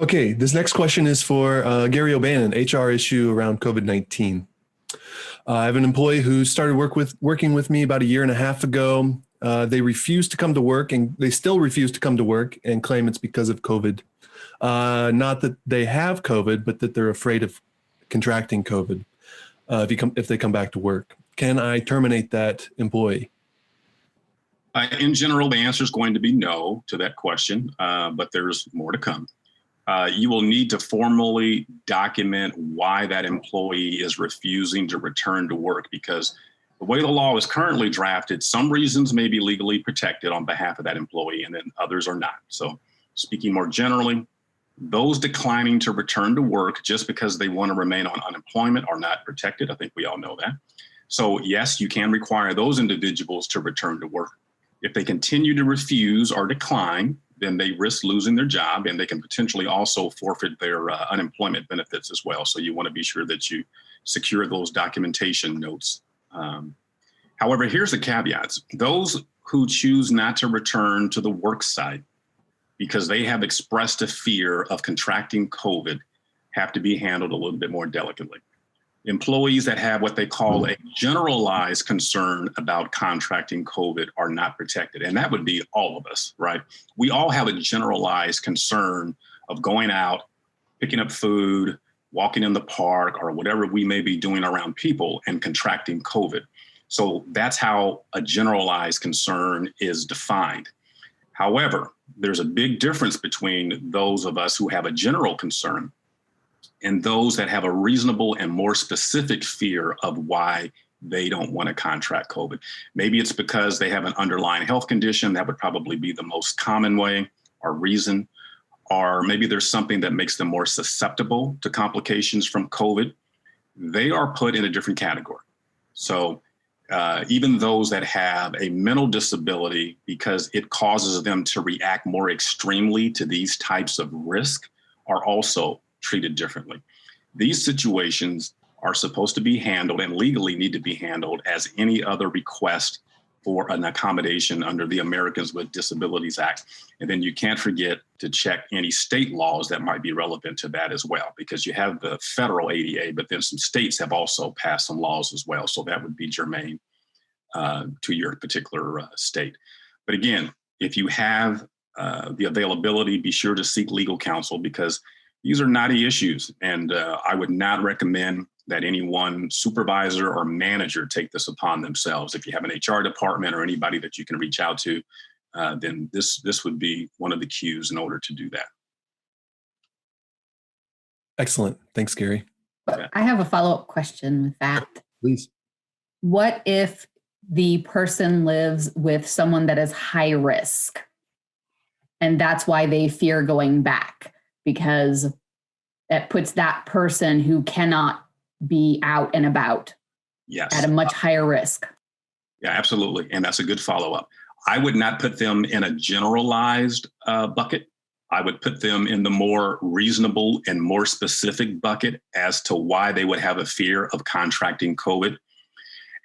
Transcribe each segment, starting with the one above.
Okay, this next question is for Gary O'Bannon, HR issue around COVID-19. I have an employee who started working with me about a year and a half ago. They refuse to come to work, and they still refuse to come to work and claim it's because of COVID. Not that they have COVID, but that they're afraid of contracting COVID if they come back to work. Can I terminate that employee? In general, the answer is going to be no to that question, but there's more to come. You will need to formally document why that employee is refusing to return to work, because the way the law is currently drafted, some reasons may be legally protected on behalf of that employee and then others are not. So speaking more generally, those declining to return to work just because they want to remain on unemployment are not protected. I think we all know that. So yes, you can require those individuals to return to work. If they continue to refuse or decline, then they risk losing their job, and they can potentially also forfeit their unemployment benefits as well. So you want to be sure that you secure those documentation notes. However, here's the caveats. Those who choose not to return to the work site because they have expressed a fear of contracting COVID have to be handled a little bit more delicately. Employees that have what they call a generalized concern about contracting COVID are not protected. And that would be all of us, right? We all have a generalized concern of going out, picking up food, walking in the park, or whatever we may be doing around people and contracting COVID. So that's how a generalized concern is defined. However, there's a big difference between those of us who have a general concern and those that have a reasonable and more specific fear of why they don't want to contract COVID. Maybe it's because they have an underlying health condition. That would probably be the most common way or reason. Or maybe there's something that makes them more susceptible to complications from COVID. They are put in a different category. So even those that have a mental disability because it causes them to react more extremely to these types of risk are also treated differently. These situations are supposed to be handled and legally need to be handled as any other request for an accommodation under the Americans with Disabilities Act. And then you can't forget to check any state laws that might be relevant to that as well, because you have the federal ADA, but then some states have also passed some laws as well. So that would be germane to your particular state. But again, if you have the availability, be sure to seek legal counsel, because these are knotty issues, and I would not recommend that any one supervisor or manager take this upon themselves. If you have an HR department or anybody that you can reach out to, then this would be one of the cues in order to do that. Excellent. Thanks, Gary. I have a follow-up question with that. Please. What if the person lives with someone that is high risk, and that's why they fear going back? Because it puts that person who cannot be out and about at a much higher risk. Yeah, absolutely. And that's a good follow-up. I would not put them in a generalized bucket. I would put them in the more reasonable and more specific bucket as to why they would have a fear of contracting COVID.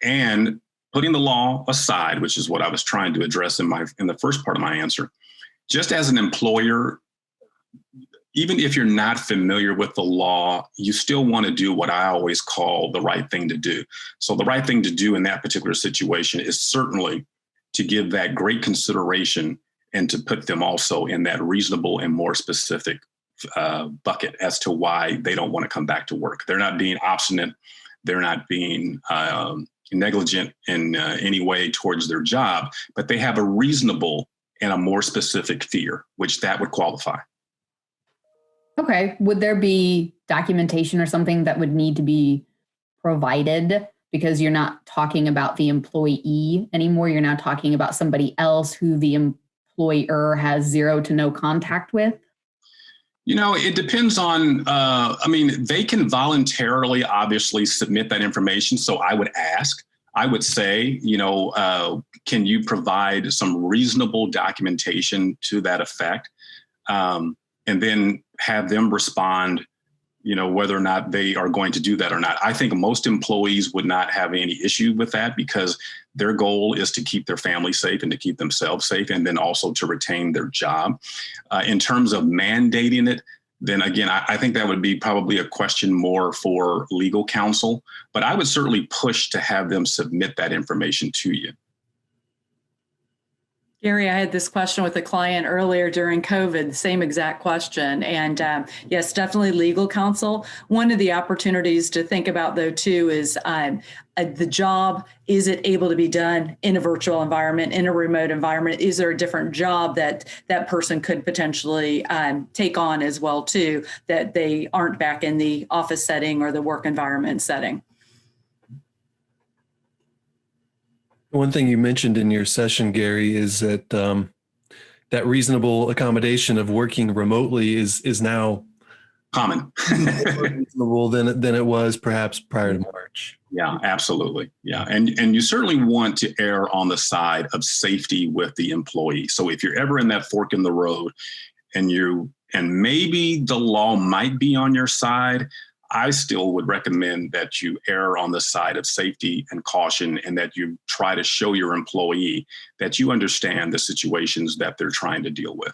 And putting the law aside, which is what I was trying to address in the first part of my answer, just as an employer, even if you're not familiar with the law, you still want to do what I always call the right thing to do. So the right thing to do in that particular situation is certainly to give that great consideration and to put them also in that reasonable and more specific bucket as to why they don't want to come back to work. They're not being obstinate. They're not being negligent in any way towards their job, but they have a reasonable and a more specific fear, which that would qualify. Okay. Would there be documentation or something that would need to be provided? Because you're not talking about the employee anymore. You're now talking about somebody else who the employer has zero to no contact with. You know, it depends on, they can voluntarily obviously submit that information. So I would ask, I would say, can you provide some reasonable documentation to that effect? And then have them respond, whether or not they are going to do that or not. I think most employees would not have any issue with that, because their goal is to keep their family safe and to keep themselves safe, and then also to retain their job. In terms of mandating it, then again, I think that would be probably a question more for legal counsel, but I would certainly push to have them submit that information to you. Gary, I had this question with a client earlier during COVID, the same exact question. And yes, definitely legal counsel. One of the opportunities to think about, though, too, is the job. Is it able to be done in a virtual environment, in a remote environment? Is there a different job that that person could potentially take on as well, too, that they aren't back in the office setting or the work environment setting? One thing you mentioned in your session, Gary, is that that reasonable accommodation of working remotely is now Common. more reasonable than it was perhaps prior to March. Yeah, absolutely. Yeah. And you certainly want to err on the side of safety with the employee. So if you're ever in that fork in the road and maybe the law might be on your side, I still would recommend that you err on the side of safety and caution, and that you try to show your employee that you understand the situations that they're trying to deal with.